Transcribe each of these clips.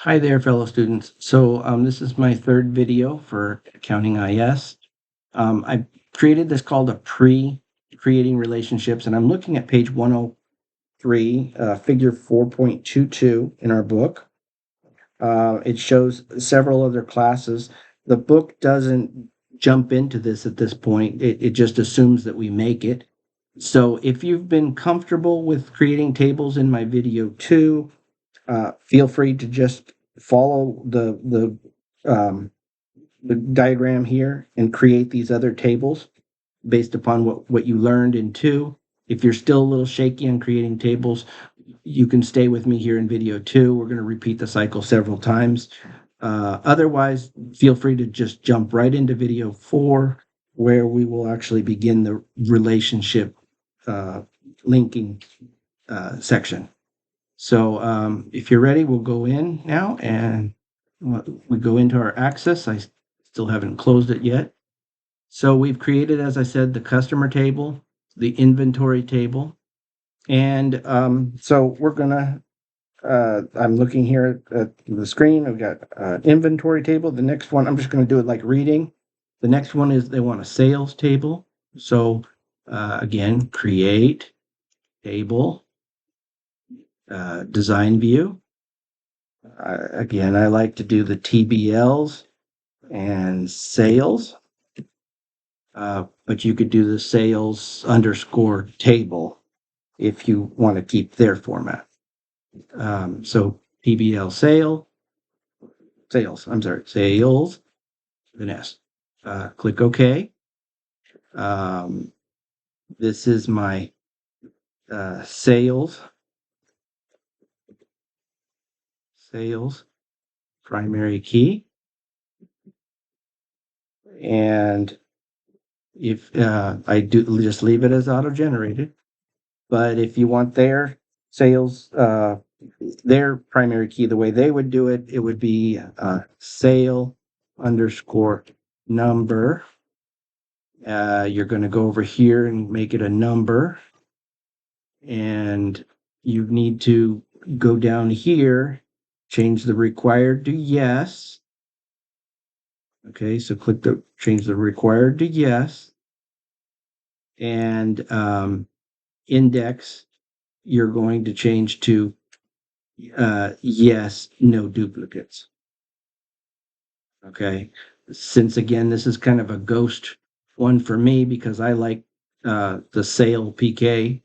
Hi there, fellow students. So this is my third video for Accounting IS. I created this called a pre-creating relationships, and I'm looking at page 103, figure 4.22 in our book. It shows several other classes. The book doesn't jump into this at this point. It just assumes that we make it. So if you've been comfortable with creating tables in my video 2, feel free to just follow the diagram here and create these other tables based upon what you learned in 2. If you're still a little shaky on creating tables, you can stay with me here in video 2. We're going to repeat the cycle several times. Otherwise, feel free to just jump right into video 4, where we will actually begin the relationship linking section. So if you're ready, we'll go in now, and we go into our Access. I still haven't closed it yet. So we've created, as I said, the customer table, the inventory table. And so we're gonna, I'm looking here at the screen. We've got an inventory table. The next one, I'm just gonna do it like reading. The next one is they want a sales table. So again, create table, design view. Again, I like to do the TBLs and sales, but you could do the sales underscore table if you want to keep their format. So TBL sales, with an S. Click OK. This is my sales primary key. And if I do just leave it as auto-generated, but if you want their sales, their primary key, the way they would do it, it would be sale underscore number. You're going to go over here and make it a number, and you need to go down here, change the required to yes. Okay, so change the required to yes, and index you're going to change to yes, no duplicates. Okay, since again this is kind of a ghost one for me because I like the sale PK.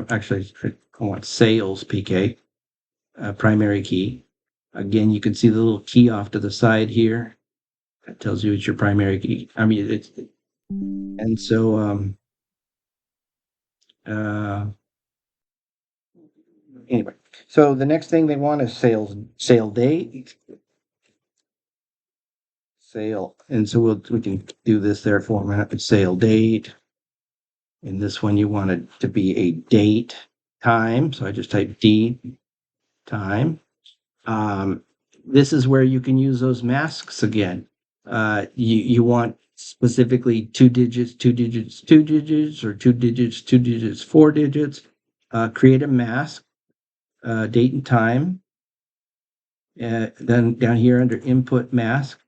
Actually, I want sales PK primary key. Again, you can see the little key off to the side here. That tells you it's your primary key. I mean, and so anyway, so the next thing they want is sale date, sale, and so we can do this there format. It's sale date. In this one, you want it to be a date time, so I just type D time. This is where you can use those masks again. You want specifically 2 digits, 2 digits, 2 digits, or 2 digits, 2 digits, 4 digits. Create a mask, date and time. Then down here under input mask,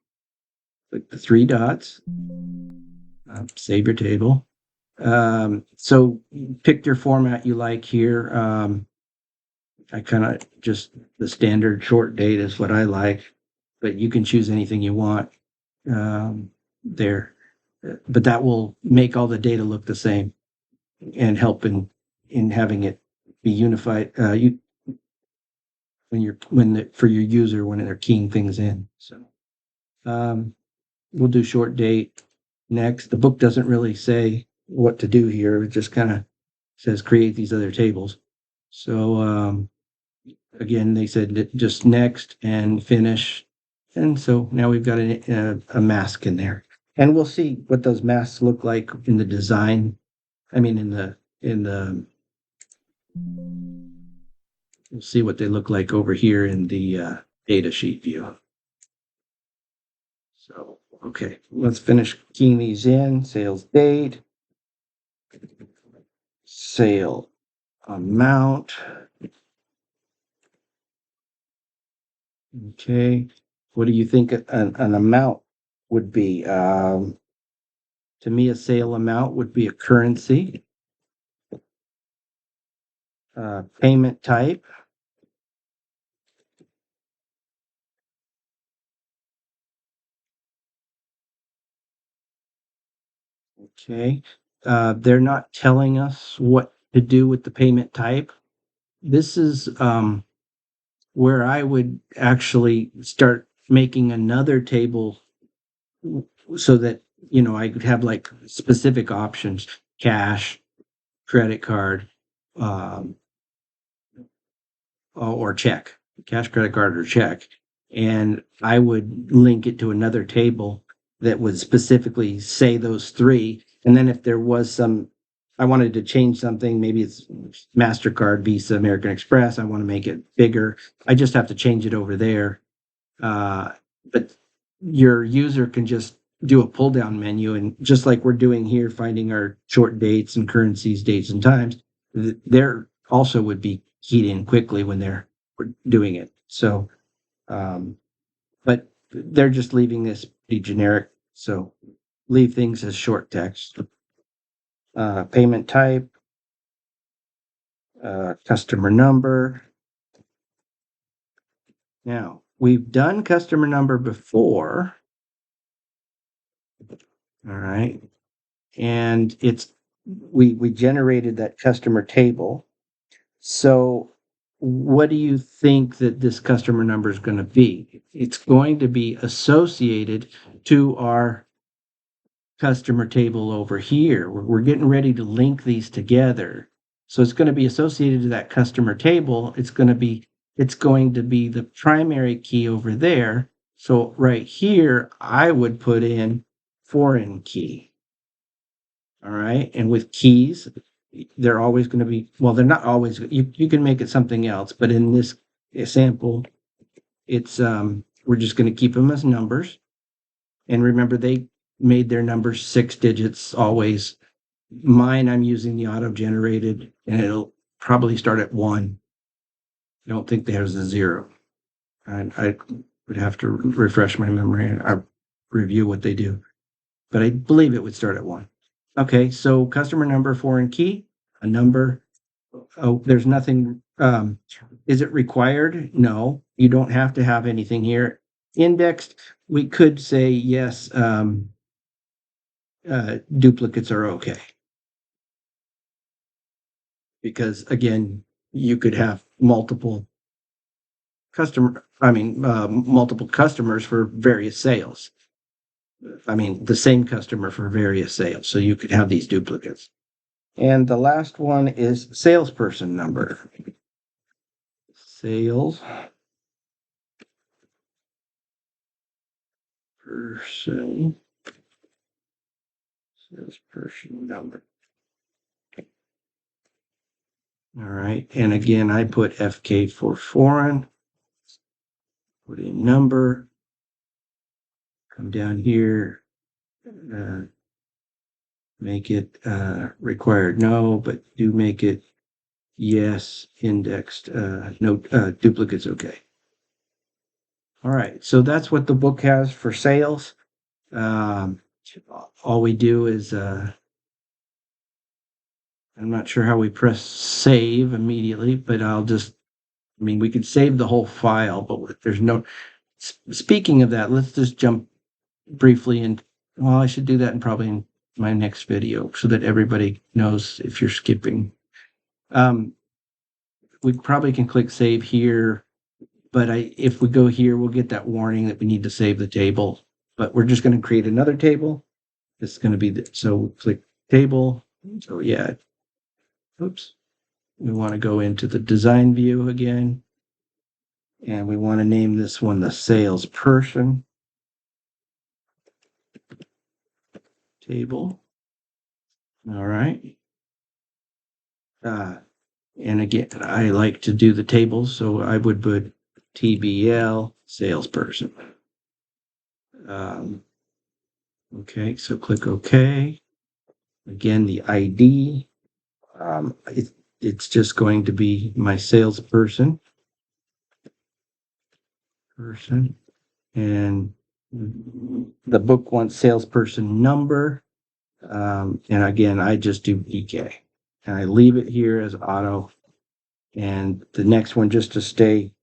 click the 3 dots. Save your table. So pick your format you like here. I kind of just the standard short date is what I like, but you can choose anything you want there. But that will make all the data look the same and help in having it be unified. For your user when they're keying things in. So we'll do short date next. The book doesn't really say what to do here. It just kind of says create these other tables. So again, they said just next and finish. And so now we've got a mask in there. And we'll see what those masks look like in the design. I mean, we'll see what they look like over here in the data sheet view. So, okay, let's finish keying these in. Sales date, sale amount, Okay. What do you think an amount would be? To me, a sale amount would be a currency, payment type. Okay. They're not telling us what to do with the payment type. This is where I would actually start making another table so that, I could have like specific options: cash, credit card, um, or check, cash, credit card, or check. And I would link it to another table that would specifically say those three. And then if there was I wanted to change something, maybe it's MasterCard, Visa, American Express, I want to make it bigger, I just have to change it over there. Uh, but your user can just do a pull down menu, and just like we're doing here, finding our short dates and currencies, dates and times, there also would be keyed in quickly when they're doing it. So, um, but they're just leaving this pretty generic. So leave things as short text. Payment type, customer number. Now, we've done customer number before. All right. And we generated that customer table. So what do you think that this customer number is going to be? It's going to be associated to our customer table over here. We're getting ready to link these together. So it's going to be associated to that customer table. It's going to be the primary key over there. So right here, I would put in foreign key. All right. And with keys, they're always going to be, well, they're not always, you can make it something else, but in this sample, it's, we're just going to keep them as numbers. And remember, they made their numbers 6 digits always. Mine, I'm using the auto generated, and it'll probably start at 1. I don't think there's a 0. I would have to refresh my memory and review what they do, but I believe it would start at 1. Okay, so customer number, foreign key, a number. Oh, there's nothing. Is it required? No, you don't have to have anything here. Indexed, we could say yes, duplicates are okay. Because again, you could have multiple multiple customers for various sales. The same customer for various sales. So you could have these duplicates. And the last one is salesperson number. Salesperson salesperson number. All right. And again, I put FK for foreign, put in number, come down here, make it required no, but do make it yes, indexed, no, duplicates okay. All right. So that's what the book has for sales. All we do is, I'm not sure how we press save immediately, but we could save the whole file, but there's no, speaking of that, let's just jump briefly in. Well, I should do that in my next video so that everybody knows if you're skipping. We probably can click save here, but if we go here, we'll get that warning that we need to save the table, but we're just going to create another table. This is going to be so click table. So yeah, oops. We want to go into the design view again, and we want to name this one the salesperson table. All right. And again, I like to do the tables, so I would put TBL salesperson. Okay, so click OK. Again, the ID, it's just going to be my salesperson. person, and the book wants salesperson number. And again, I just do PK, and I leave it here as auto. And the next one, just to stay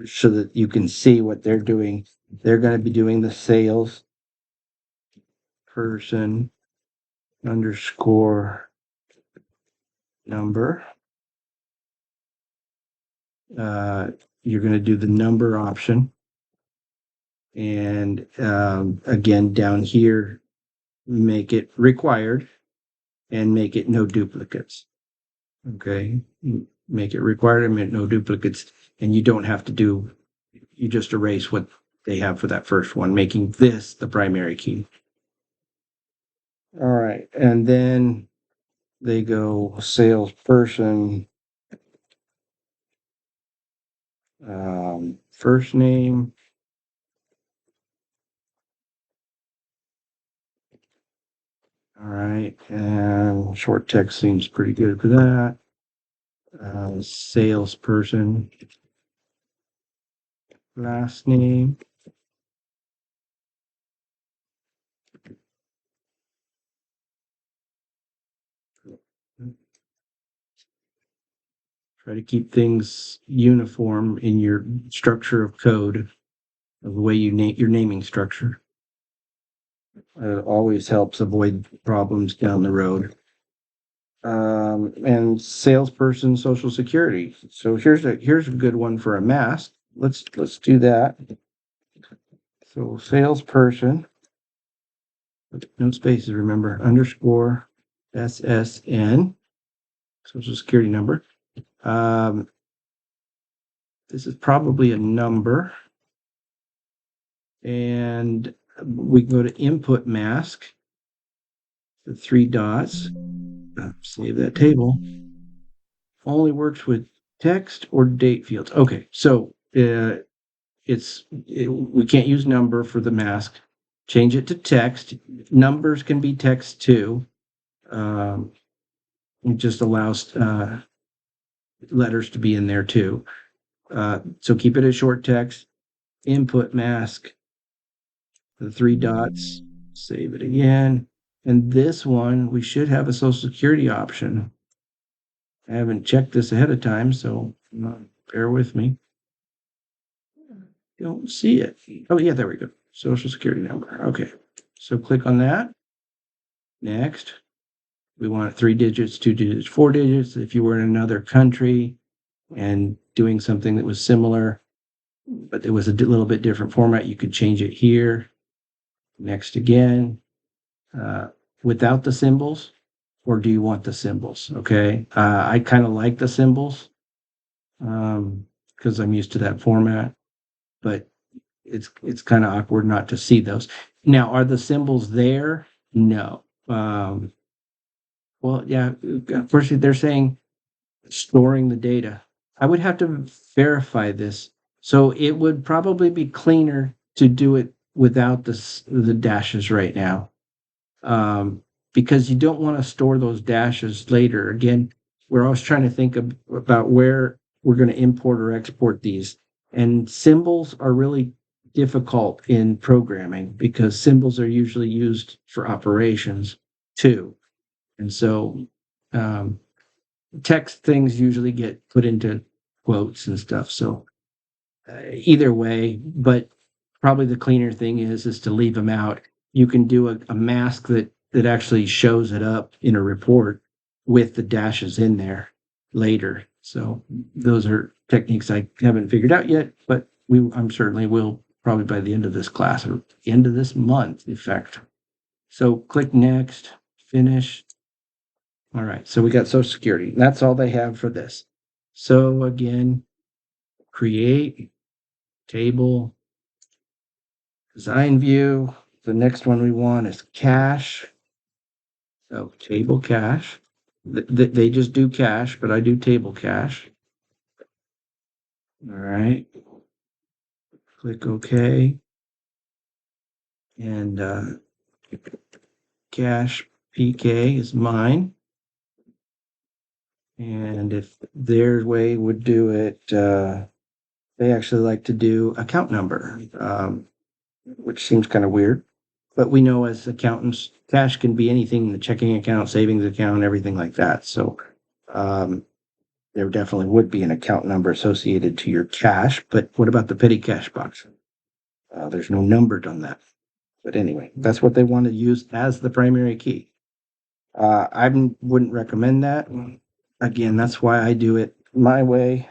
so that you can see what they're doing, they're going to be doing the sales person underscore number. You're going to do the number option. And again, down here, make it required and make it no duplicates. Okay. Make it required and make no duplicates. And you don't have to do, you just erase what they have for that first one, making this the primary key. All right. And then they go salesperson, first name. All right. And short text seems pretty good for that. Salesperson, last name. Try to keep things uniform in your structure of code, of the way you name your naming structure. It always helps avoid problems down the road. And salesperson social security. So here's a good one for a mask. Let's do that. So salesperson, no spaces, remember, underscore SSN, social security number. This is probably a number. And we go to input mask, the 3 dots, save that table. Only works with text or date fields. Okay, so we can't use number for the mask. Change it to text. Numbers can be text too. It just allows letters to be in there too. So keep it as short text. Input mask, the 3 dots, save it again. And this one, we should have a social security option. I haven't checked this ahead of time, so bear with me. Don't see it. Oh, yeah, there we go. Social security number. Okay. So click on that. Next. We want 3 digits, 2 digits, 4 digits. If you were in another country and doing something that was similar, but it was a little bit different format, you could change it here. Next again. Without the symbols, or do you want the symbols? Okay. I kind of like the symbols because I'm used to that format, but it's kind of awkward not to see those. Now, are the symbols there? No. Well, yeah, unfortunately, they're saying storing the data. I would have to verify this. So it would probably be cleaner to do it without the dashes right now. Because you don't want to store those dashes later. Again, we're always trying to think about where we're going to import or export these. And symbols are really difficult in programming because symbols are usually used for operations too. And so text things usually get put into quotes and stuff. So either way, but probably the cleaner thing is to leave them out. You can do a mask that actually shows it up in a report with the dashes in there later. So those are techniques I haven't figured out yet, but I'm certainly will probably by the end of this class or end of this month, in fact. So click next, finish. All right, so we got Social Security. That's all they have for this. So again, create table, design view. The next one we want is cash. So table cash. They just do cash, but I do table cash. All right. Click OK. And cash PK is mine. And if their way would do it, they actually like to do account number, which seems kind of weird. But we know as accountants, cash can be anything, the checking account, savings account, everything like that. So um, there definitely would be an account number associated to your cash. But what about the petty cash box? There's no numbered on that. But anyway, that's what they want to use as the primary key. I wouldn't recommend that. Again, that's why I do it my way,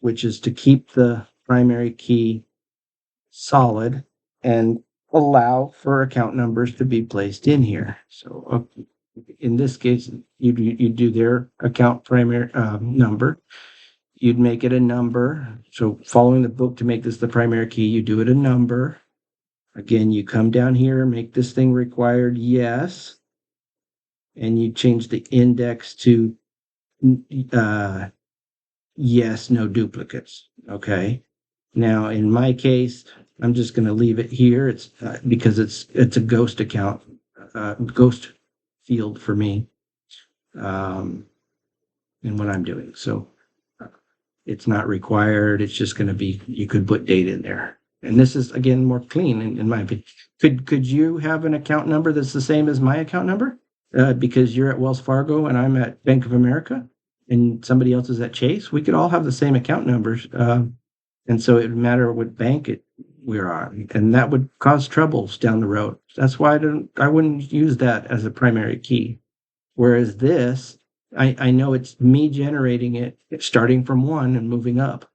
which is to keep the primary key solid and allow for account numbers to be placed in here. So in this case, you do their account primary number. You'd make it a number. So following the book to make this the primary key, you do it a number. Again, you come down here, make this thing required yes, and you change the index to uh, yes, no duplicates. Okay. Now, in my case, I'm just going to leave it here. It's because it's a ghost account, ghost field for me, in what I'm doing. So it's not required. It's just going to be, you could put date in there. And this is again more clean in my opinion. Could you have an account number that's the same as my account number? Because you're at Wells Fargo and I'm at Bank of America and somebody else is at Chase, we could all have the same account numbers. And so it would matter what bank we're on, and that would cause troubles down the road. That's why I wouldn't use that as a primary key. Whereas this, I know it's me generating it, starting from one and moving up.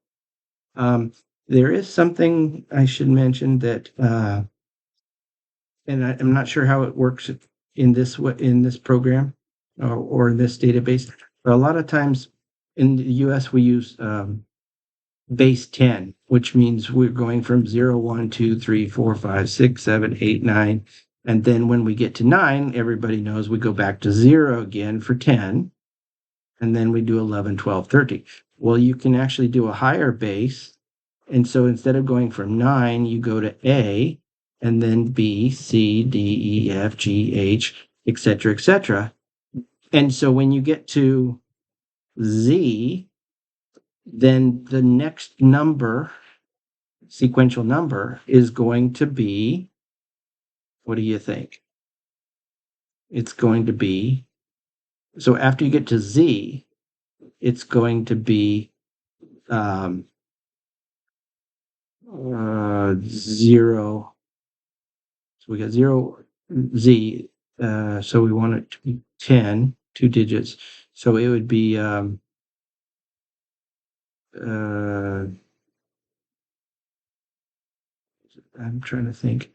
There is something I should mention that, and I'm not sure how it works in this program or in this database, but a lot of times in the US we use base 10, which means we're going from 0, 1, 2, 3, 4, 5, 6, 7, 8, 9. And then when we get to 9, everybody knows we go back to 0 again for 10. And then we do 11, 12, 13. Well, you can actually do a higher base. And so instead of going from 9, you go to A and then B, C, D, E, F, G, H, etc., etc. And so when you get to Z, then the next number, sequential number, is going to be, what do you think? It's going to be, so after you get to Z, it's going to be 0. So we got 0, Z. So we want it to be 10, 2 digits. So it would be I'm trying to think.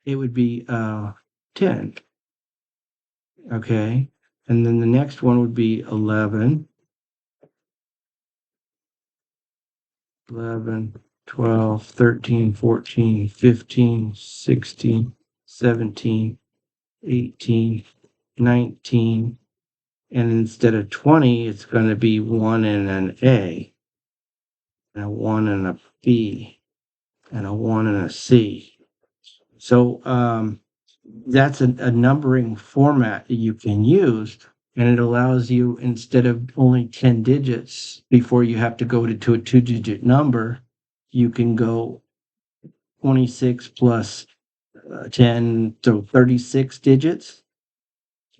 It would be 10. Okay. And then the next one would be 11, 12, 13, 14, 15, 16, 17, 18, 19. And instead of 20, it's going to be 1 and an A, and a 1 and a B, and a 1 and a C. So that's a numbering format that you can use, and it allows you, instead of only 10 digits before you have to go to a 2-digit number, you can go 26 plus 10, so 36 digits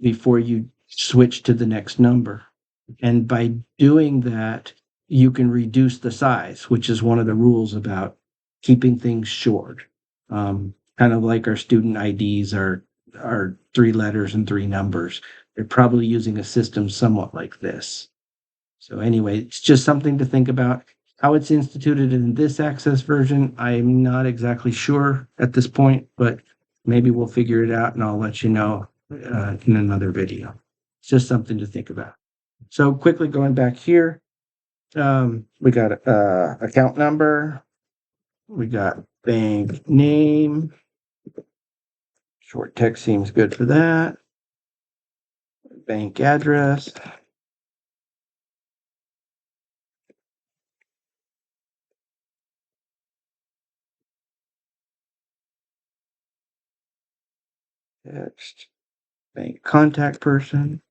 before you switch to the next number. And by doing that, you can reduce the size, which is one of the rules about keeping things short. Kind of like our student IDs are 3 letters and 3 numbers. They're probably using a system somewhat like this. So anyway, it's just something to think about. How it's instituted in this Access version, I'm not exactly sure at this point, but maybe we'll figure it out and I'll let you know in another video. It's just something to think about. So quickly going back here, we got account number, we got bank name, short text seems good for that, bank address, text, bank contact person,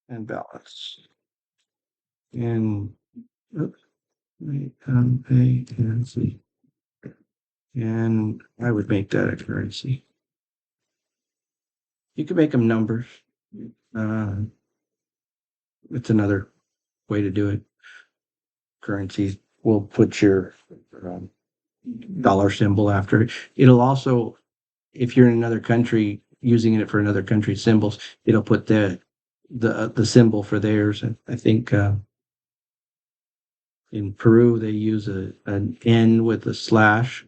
and balance. And oops, wait, A and C. And I would make that a currency. You can make them numbers. It's another way to do it. Currencies will put your um, dollar symbol after it. It'll also, if you're in another country using it for another country's symbols, it'll put the symbol for theirs. I think in Peru they use an N with a slash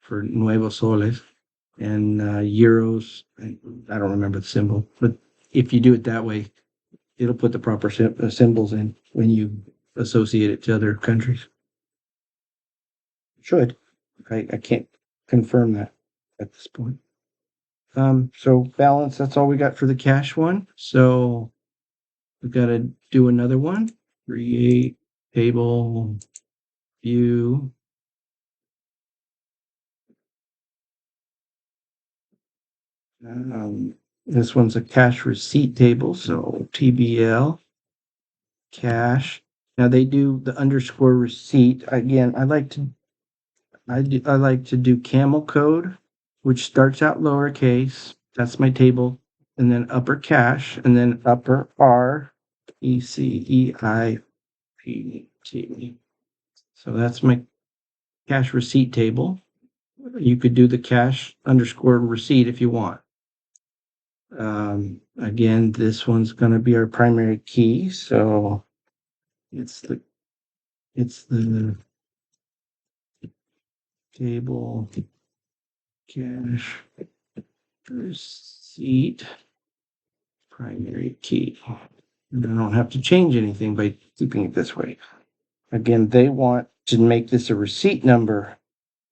for nuevos soles, and euros. I don't remember the symbol, but if you do it that way, it'll put the proper symbols in when you associate it to other countries. Should. I can't confirm that at this point. So balance, that's all we got for the cash one. So we've got to do another one. Create table view. This one's a cash receipt table. So TBL cash. Now they do the underscore receipt. Again, I like to do camel code, which starts out lowercase. That's my table, and then upper cash, and then upper R E C E I P T. So that's my cash receipt table. You could do the cash underscore receipt if you want. Again, this one's going to be our primary key. So it's the table cash receipt primary key. And I don't have to change anything by keeping it this way. Again, they want to make this a receipt number.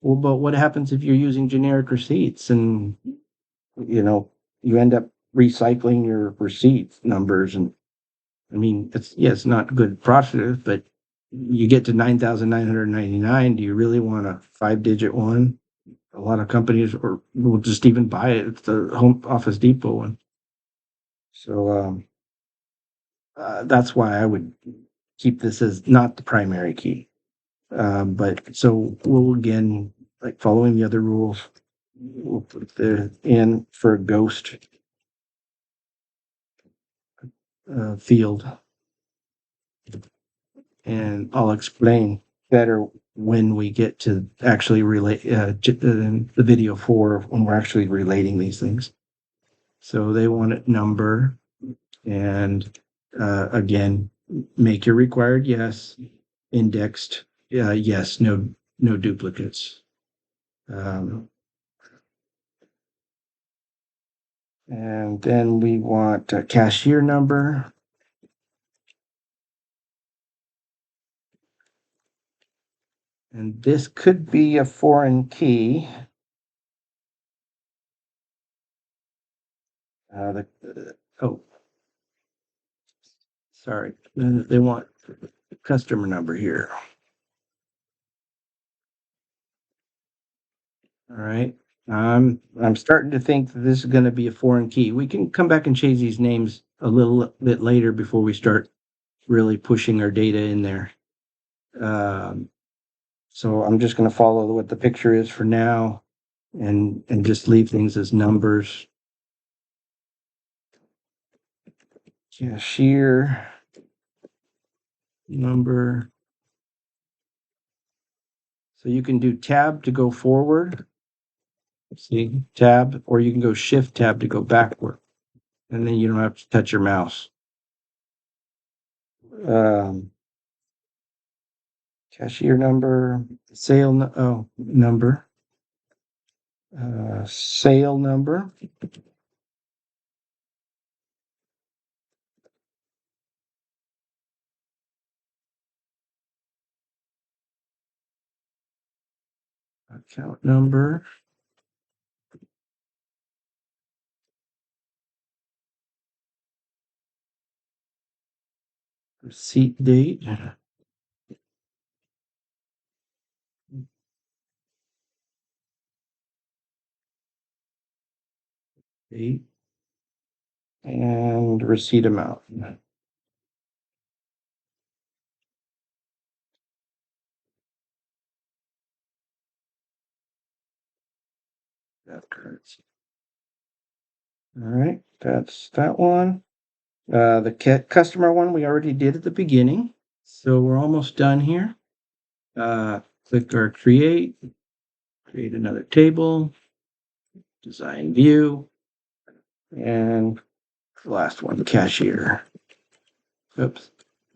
Well, but what happens if you're using generic receipts and you end up recycling your receipt numbers? And I mean, it's not good process, but you get to 9,999. Do you really want a 5-digit one? A lot of companies will just even buy it. It's the Home Office Depot one. So that's why I would keep this as not the primary key. But so we'll again, like following the other rules, we'll put the in for a ghost field, and I'll explain better when we get to actually relate the video 4 when we're actually relating these things. So they want it number, and again, make your required yes, indexed yes, no duplicates. And then we want a cashier number. And this could be a foreign key. Oh, sorry. They want customer number here. All right. I'm starting to think that this is going to be a foreign key. We can come back and change these names a little bit later before we start really pushing our data in there. So I'm just going to follow what the picture is for now, and just leave things as numbers. Cashier number. So you can do tab to go forward. See, tab, or you can go shift tab to go backward. And then you don't have to touch your mouse. Cashier number, number, sale number. Account number. Receipt date. Date. and receipt amount. All right, that's that one. The customer one we already did at the beginning, so we're almost done here. Click our create another table, design view, and the last one, cashier. Oops,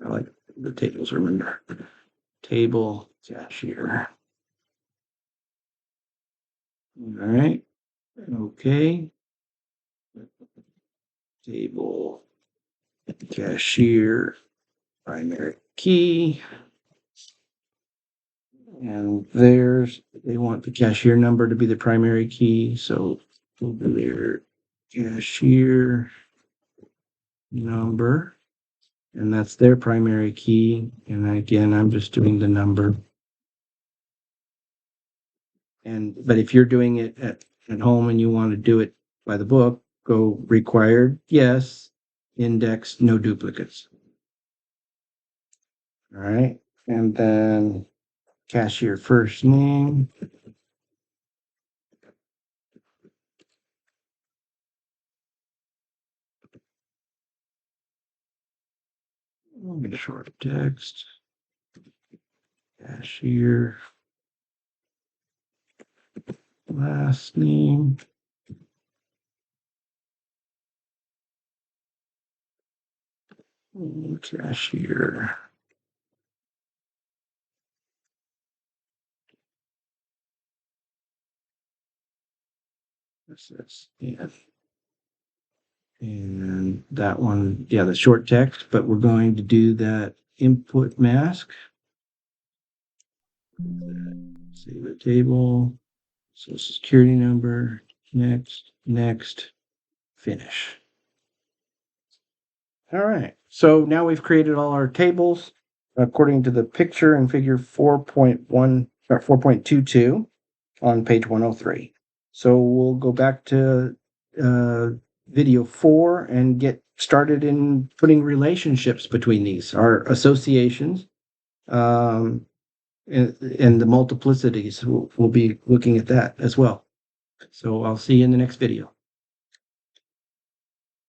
I like the tables, remember. Table, cashier. All right, okay. Table, cashier, primary key. And they want the cashier number to be the primary key. So we'll do their cashier number. And that's their primary key. And again, I'm just doing the number. But if you're doing it at home and you want to do it by the book, go required, yes, index, no duplicates. All right. And then cashier first name. Short text. Cashier. Last name. Cashier. Yeah. And that one, yeah, the short text, but we're going to do that input mask. Save the table, social security number, next, finish. All right, so now we've created all our tables according to the picture in figure 4.1 or 4.22 on page 103. So we'll go back to video 4 and get started in putting relationships between these, our associations, and the multiplicities. We'll be looking at that as well. So I'll see you in the next video.